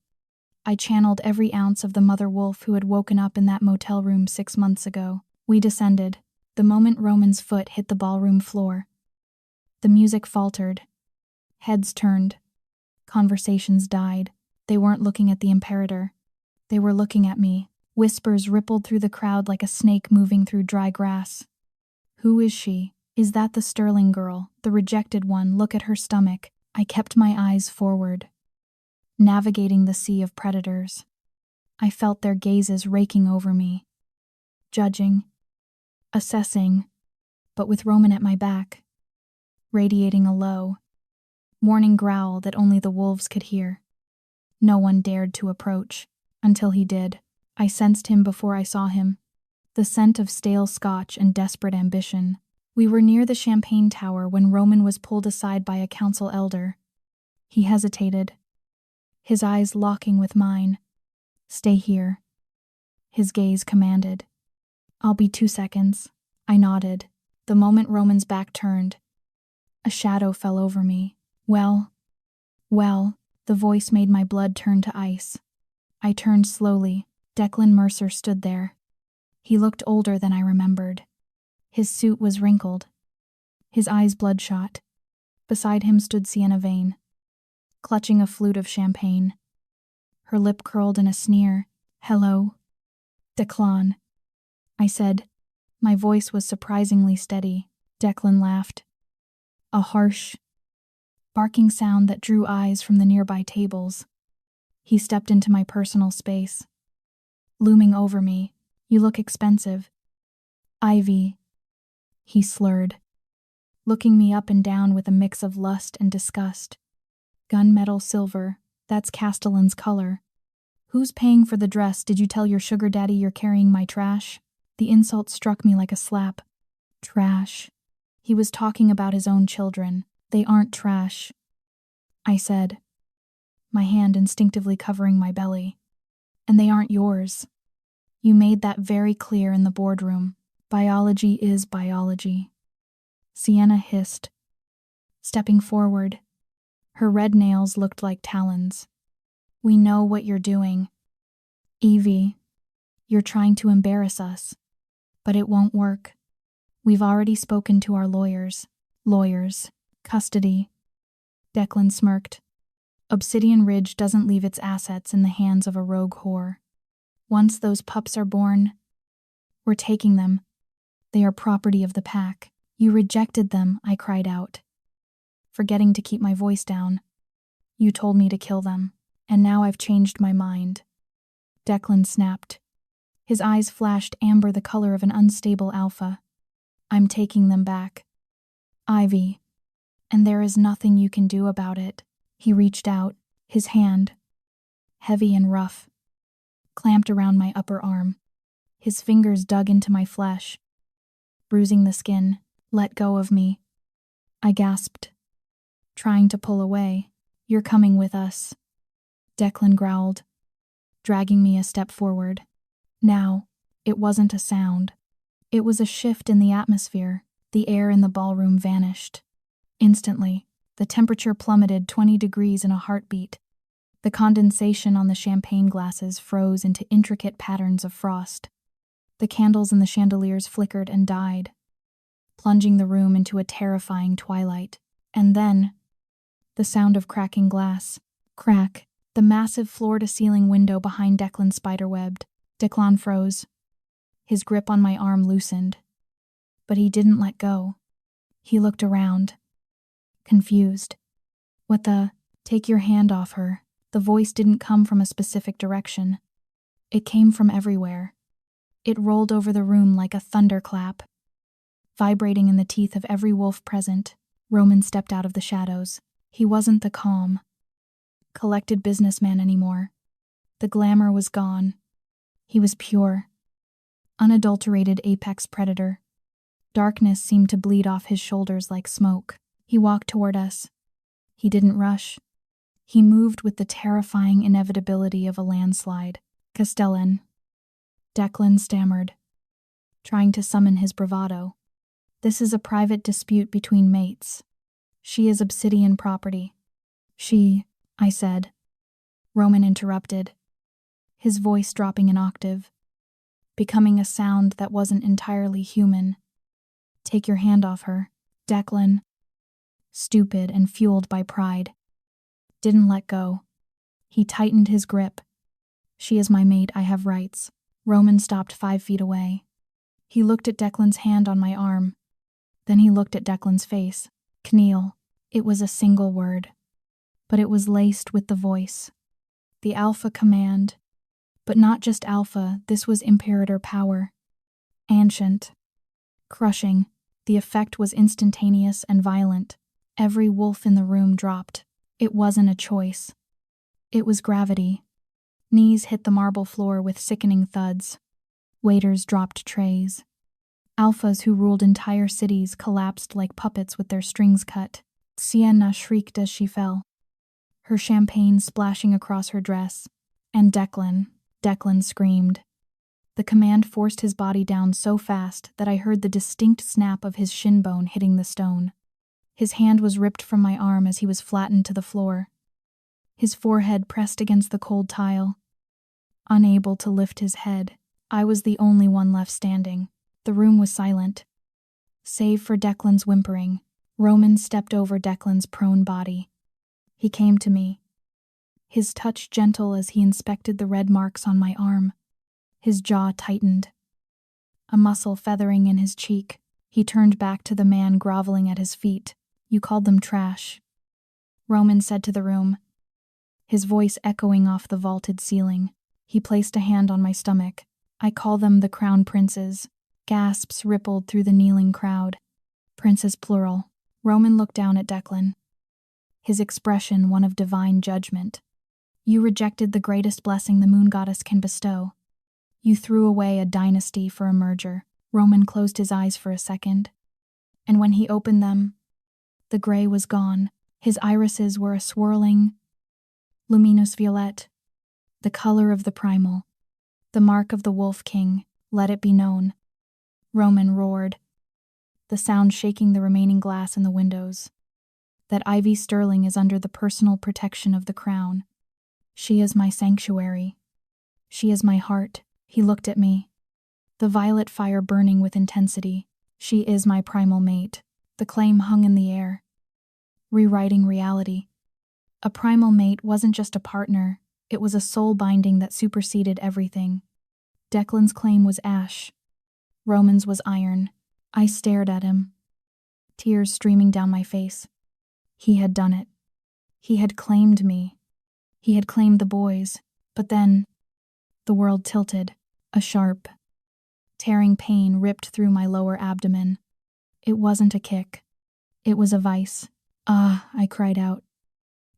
I channeled every ounce of the mother wolf who had woken up in that motel room 6 months ago. We descended, the moment Roman's foot hit the ballroom floor. The music faltered. Heads turned. Conversations died. They weren't looking at the imperator. They were looking at me. Whispers rippled through the crowd like a snake moving through dry grass. "Who is she? Is that the Sterling girl, the rejected one? Look at her stomach." I kept my eyes forward, navigating the sea of predators. I felt their gazes raking over me, judging, assessing, but with Roman at my back, radiating a low, warning growl that only the wolves could hear. No one dared to approach, until he did. I sensed him before I saw him, the scent of stale scotch and desperate ambition. We were near the champagne tower when Roman was pulled aside by a council elder. He hesitated, his eyes locking with mine. "Stay here," his gaze commanded. "I'll be 2 seconds." I nodded. The moment Roman's back turned, a shadow fell over me. Well, the voice made my blood turn to ice. I turned slowly. Declan Mercer stood there. He looked older than I remembered. His suit was wrinkled, his eyes bloodshot. Beside him stood Sienna Vane, clutching a flute of champagne. Her lip curled in a sneer. "Hello, Declan," I said. My voice was surprisingly steady. Declan laughed. A harsh, barking sound that drew eyes from the nearby tables. He stepped into my personal space. Looming over me, "You look expensive, Ivy," he slurred, looking me up and down with a mix of lust and disgust. "Gunmetal silver, that's Castellan's color. Who's paying for the dress? Did you tell your sugar daddy you're carrying my trash?" The insult struck me like a slap. Trash. He was talking about his own children. "They aren't trash," I said, my hand instinctively covering my belly. "And they aren't yours. You made that very clear in the boardroom. Biology is biology." Sienna hissed, stepping forward. Her red nails looked like talons. "We know what you're doing, Evie. You're trying to embarrass us, but it won't work. We've already spoken to our lawyers. Lawyers. Custody." Declan smirked. "Obsidian Ridge doesn't leave its assets in the hands of a rogue whore. Once those pups are born, we're taking them. They are property of the pack." "You rejected them," I cried out, forgetting to keep my voice down. "You told me to kill them, and now I've changed my mind." Declan snapped. His eyes flashed amber, the color of an unstable alpha. "I'm taking them back, Ivy, and there is nothing you can do about it." He reached out, his hand, heavy and rough, clamped around my upper arm. His fingers dug into my flesh, bruising the skin. "Let go of me," I gasped, trying to pull away. "You're coming with us," Declan growled, dragging me a step forward. Now, it wasn't a sound. It was a shift in the atmosphere. The air in the ballroom vanished. Instantly, the temperature plummeted 20 degrees in a heartbeat. The condensation on the champagne glasses froze into intricate patterns of frost. The candles in the chandeliers flickered and died, plunging the room into a terrifying twilight. And then, the sound of cracking glass. Crack. The massive floor-to-ceiling window behind Declan spiderwebbed. Declan froze. His grip on my arm loosened. But he didn't let go. He looked around, confused. "What the?" "Take your hand off her." The voice didn't come from a specific direction. It came from everywhere. It rolled over the room like a thunderclap. Vibrating in the teeth of every wolf present, Roman stepped out of the shadows. He wasn't the calm, collected businessman anymore. The glamour was gone. He was pure, unadulterated apex predator. Darkness seemed to bleed off his shoulders like smoke. He walked toward us. He didn't rush. He moved with the terrifying inevitability of a landslide. Castellan. Declan stammered, trying to summon his bravado. This is a private dispute between mates. She is obsidian property. I said. Roman interrupted, his voice dropping an octave, becoming a sound that wasn't entirely human. Take your hand off her. Declan, stupid and fueled by pride, didn't let go. He tightened his grip. She is my mate, I have rights. Roman stopped 5 feet away. He looked at Declan's hand on my arm. Then he looked at Declan's face. Kneel. It was a single word, but it was laced with the voice. The alpha command. But not just alpha, this was imperator power. Ancient. Crushing. The effect was instantaneous and violent. Every wolf in the room dropped. It wasn't a choice. It was gravity. Knees hit the marble floor with sickening thuds. Waiters dropped trays. Alphas who ruled entire cities collapsed like puppets with their strings cut. Sienna shrieked as she fell, her champagne splashing across her dress. And Declan screamed. The command forced his body down so fast that I heard the distinct snap of his shin bone hitting the stone. His hand was ripped from my arm as he was flattened to the floor. His forehead pressed against the cold tile. Unable to lift his head, I was the only one left standing. The room was silent, save for Declan's whimpering. Roman stepped over Declan's prone body. He came to me, his touch gentle as he inspected the red marks on my arm. His jaw tightened, a muscle feathering in his cheek. He turned back to the man groveling at his feet. You called them trash, Roman said to the room, his voice echoing off the vaulted ceiling. He placed a hand on my stomach. I call them the crown princes. Gasps rippled through the kneeling crowd. Princes plural. Roman looked down at Declan, his expression one of divine judgment. You rejected the greatest blessing the moon goddess can bestow. You threw away a dynasty for a merger. Roman closed his eyes for a second, and when he opened them, the gray was gone. His irises were a swirling, luminous violet, the color of the primal, the mark of the wolf king. Let it be known. Roman roared, the sound shaking the remaining glass in the windows, that Ivy Sterling is under the personal protection of the crown. She is my sanctuary. She is my heart. He looked at me, the violet fire burning with intensity. She is my primal mate. The claim hung in the air, rewriting reality. A primal mate wasn't just a partner, it was a soul binding that superseded everything. Declan's claim was ash. Roman's was iron. I stared at him, tears streaming down my face. He had done it. He had claimed me. He had claimed the boys. But then, the world tilted. A sharp, tearing pain ripped through my lower abdomen. It wasn't a kick. It was a vice. Ah, I cried out,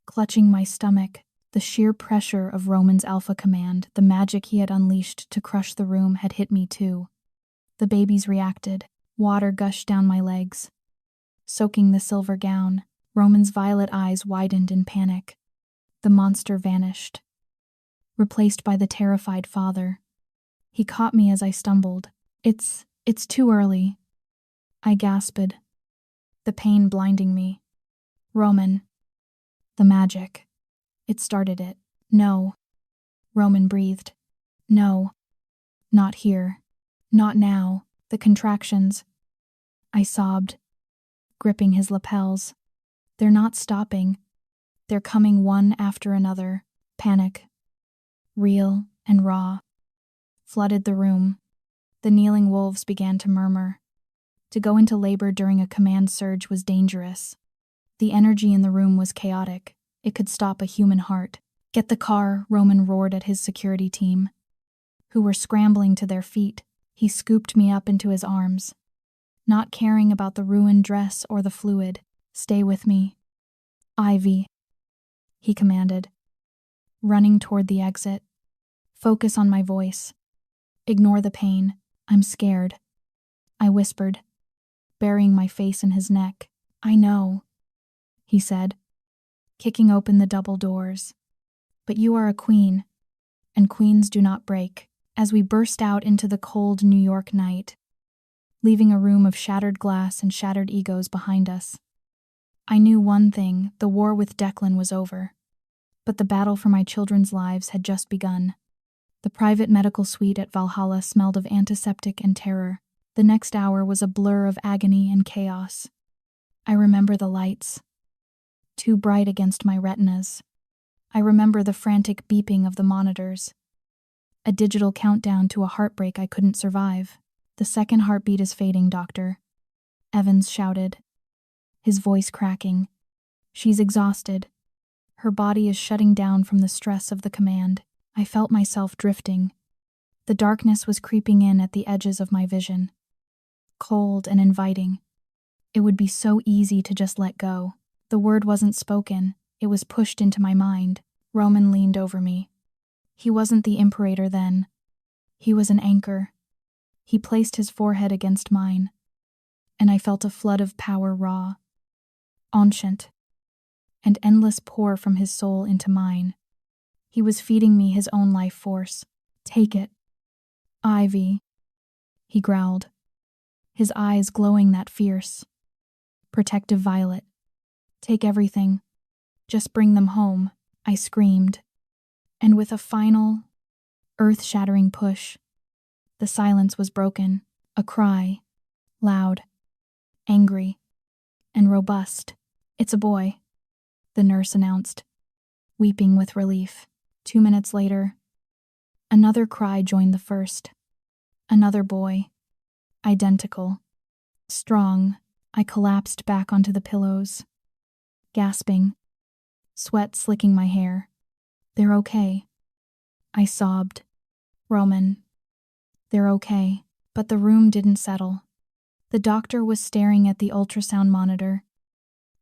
clutching my stomach. The sheer pressure of Roman's alpha command, the magic he had unleashed to crush the room, had hit me too. The babies reacted. Water gushed down my legs, soaking the silver gown. Roman's violet eyes widened in panic. The monster vanished, replaced by the terrified father. He caught me as I stumbled. It's too early, I gasped, the pain blinding me. Roman. The magic. It started it. No. Roman breathed. No. Not here. Not now. The contractions. I sobbed, gripping his lapels. They're not stopping. They're coming one after another. Panic, real and raw, flooded the room. The kneeling wolves began to murmur. To go into labor during a command surge was dangerous. The energy in the room was chaotic. It could stop a human heart. Get the car, Roman roared at his security team. who were scrambling to their feet. He scooped me up into his arms, not caring about the ruined dress or the fluid. "Stay with me, Ivy," he commanded, running toward the exit. "Focus on my voice. Ignore the pain. I'm scared," I whispered, burying my face in his neck. "I know," he said, kicking open the double doors. "But you are a queen, and queens do not break." As we burst out into the cold New York night, leaving a room of shattered glass and shattered egos behind us, I knew one thing: the war with Declan was over. But the battle for my children's lives had just begun. The private medical suite at Valhalla smelled of antiseptic and terror. The next hour was a blur of agony and chaos. I remember the lights, too bright against my retinas. I remember the frantic beeping of the monitors, a digital countdown to a heartbreak I couldn't survive. "The second heartbeat is fading, doctor," Evans shouted, his voice cracking. "She's exhausted. Her body is shutting down from the stress of the command." I felt myself drifting. The darkness was creeping in at the edges of my vision, cold and inviting. It would be so easy to just let go. The word wasn't spoken, it was pushed into my mind. Roman leaned over me. He wasn't the imperator then. He was an anchor. He placed his forehead against mine, and I felt a flood of power, raw, ancient, and endless, pour from his soul into mine. He was feeding me his own life force. "Take it, Ivy," he growled, his eyes glowing that fierce, protective violet. "Take everything. Just bring them home," I screamed. And with a final, earth-shattering push, the silence was broken. A cry, loud, angry, and robust. "It's a boy," the nurse announced, weeping with relief. 2 minutes later, another cry joined the first. Another boy, identical, strong. I collapsed back onto the pillows, gasping, sweat slicking my hair. "They're okay," I sobbed. "Roman, they're okay." But the room didn't settle. The doctor was staring at the ultrasound monitor,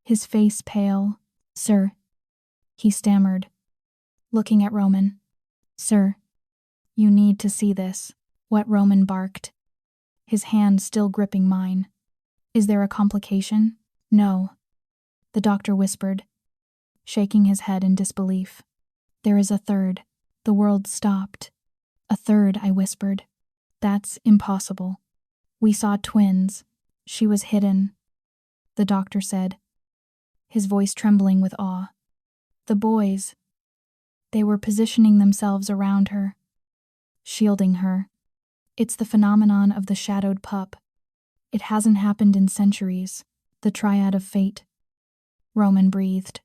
his face pale. "Sir," he stammered, looking at Roman. "Sir, you need to see this." What? Roman barked, his hand still gripping mine. "Is there a complication?" "No," the doctor whispered, shaking his head in disbelief. "There is a third." The world stopped. "A third," I whispered. "That's impossible." "We saw twins. She was hidden," the doctor said, his voice trembling with awe. "The boys, they were positioning themselves around her, shielding her. It's the phenomenon of the shadowed pup. It hasn't happened in centuries. The triad of fate," Roman breathed,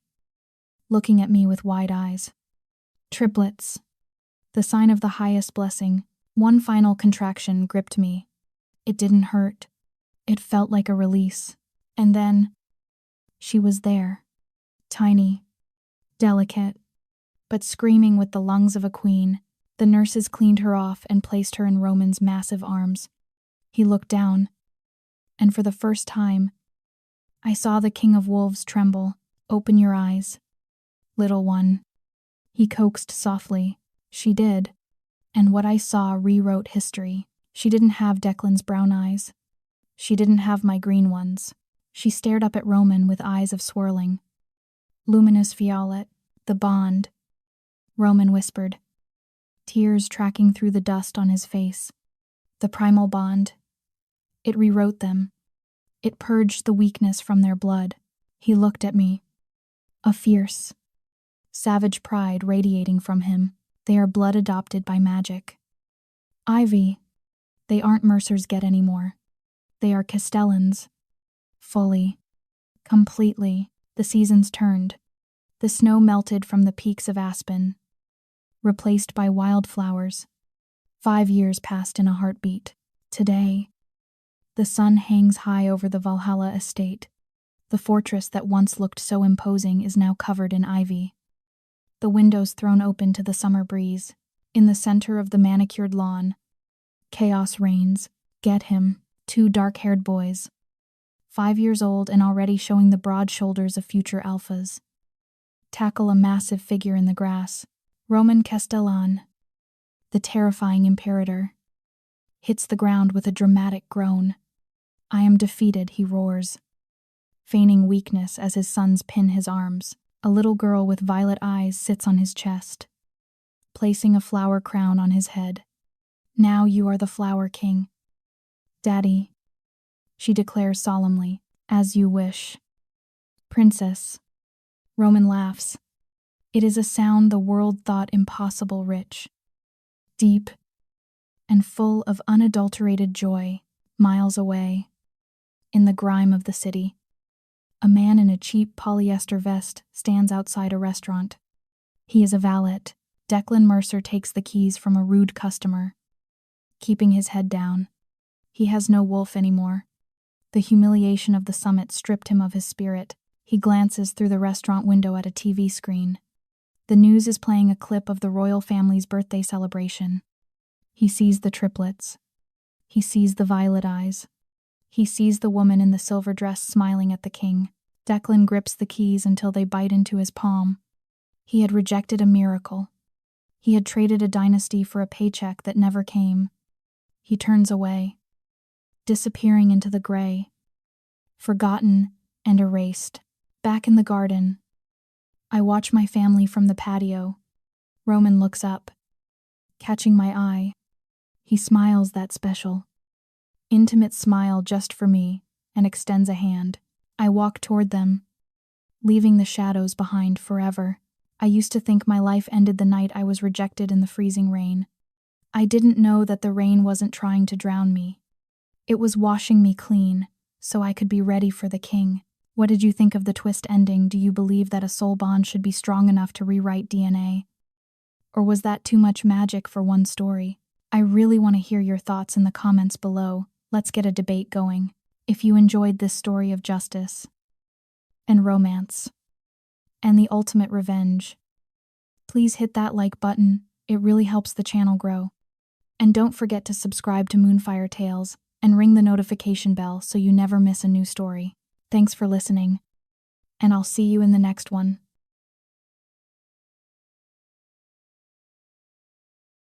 looking at me with wide eyes. "Triplets, the sign of the highest blessing." One final contraction gripped me. It didn't hurt. It felt like a release. And then, she was there. Tiny, delicate, but screaming with the lungs of a queen. The nurses cleaned her off and placed her in Roman's massive arms. He looked down, and for the first time, I saw the king of wolves tremble. "Open your eyes, little one," he coaxed softly. She did, and what I saw rewrote history. She didn't have Declan's brown eyes. She didn't have my green ones. She stared up at Roman with eyes of swirling, luminous violet. "The bond," Roman whispered, tears tracking through the dust on his face. "The primal bond. It rewrote them. It purged the weakness from their blood." He looked at me, a fierce, savage pride radiating from him. "They are blood adopted by magic. Ivy, they aren't Mercer's get anymore. They are Castellans. Fully. Completely." The seasons turned. The snow melted from the peaks of Aspen, replaced by wildflowers. 5 years passed in a heartbeat. Today, the sun hangs high over the Valhalla estate. The fortress that once looked so imposing is now covered in ivy, the windows thrown open to the summer breeze. In the center of the manicured lawn, chaos reigns. Get him. Two dark-haired boys, 5 years old and already showing the broad shoulders of future alphas. Tackle a massive figure in the grass. Roman Castellan, the terrifying imperator, hits the ground with a dramatic groan. I am defeated, he roars, feigning weakness as his sons pin his arms. A little girl with violet eyes sits on his chest, placing a flower crown on his head. Now you are the Flower King. Daddy, she declares solemnly, as you wish. Princess. Roman laughs. It is a sound the world thought impossible, rich, deep, and full of unadulterated joy. Miles away, in the grime of the city, a man in a cheap polyester vest stands outside a restaurant. He is a valet. Declan Mercer takes the keys from a rude customer, keeping his head down. He has no wolf anymore. The humiliation of the summit stripped him of his spirit. He glances through the restaurant window at a TV screen. The news is playing a clip of the royal family's birthday celebration. He sees the triplets. He sees the violet eyes. He sees the woman in the silver dress smiling at the king. Declan grips the keys until they bite into his palm. He had rejected a miracle. He had traded a dynasty for a paycheck that never came. He turns away, disappearing into the gray, forgotten and erased. Back in the garden, I watch my family from the patio. Roman looks up, catching my eye. He smiles that special, intimate smile just for me, and extends a hand. I walk toward them, leaving the shadows behind forever. I used to think my life ended the night I was rejected in the freezing rain. I didn't know that the rain wasn't trying to drown me. It was washing me clean, so I could be ready for the king. What did you think of the twist ending? Do you believe that a soul bond should be strong enough to rewrite DNA? Or was that too much magic for one story? I really want to hear your thoughts in the comments below. Let's get a debate going. If you enjoyed this story of justice and romance and the ultimate revenge, please hit that like button. It really helps the channel grow. And don't forget to subscribe to Moonfire Tales and ring the notification bell so you never miss a new story. Thanks for listening, and I'll see you in the next one.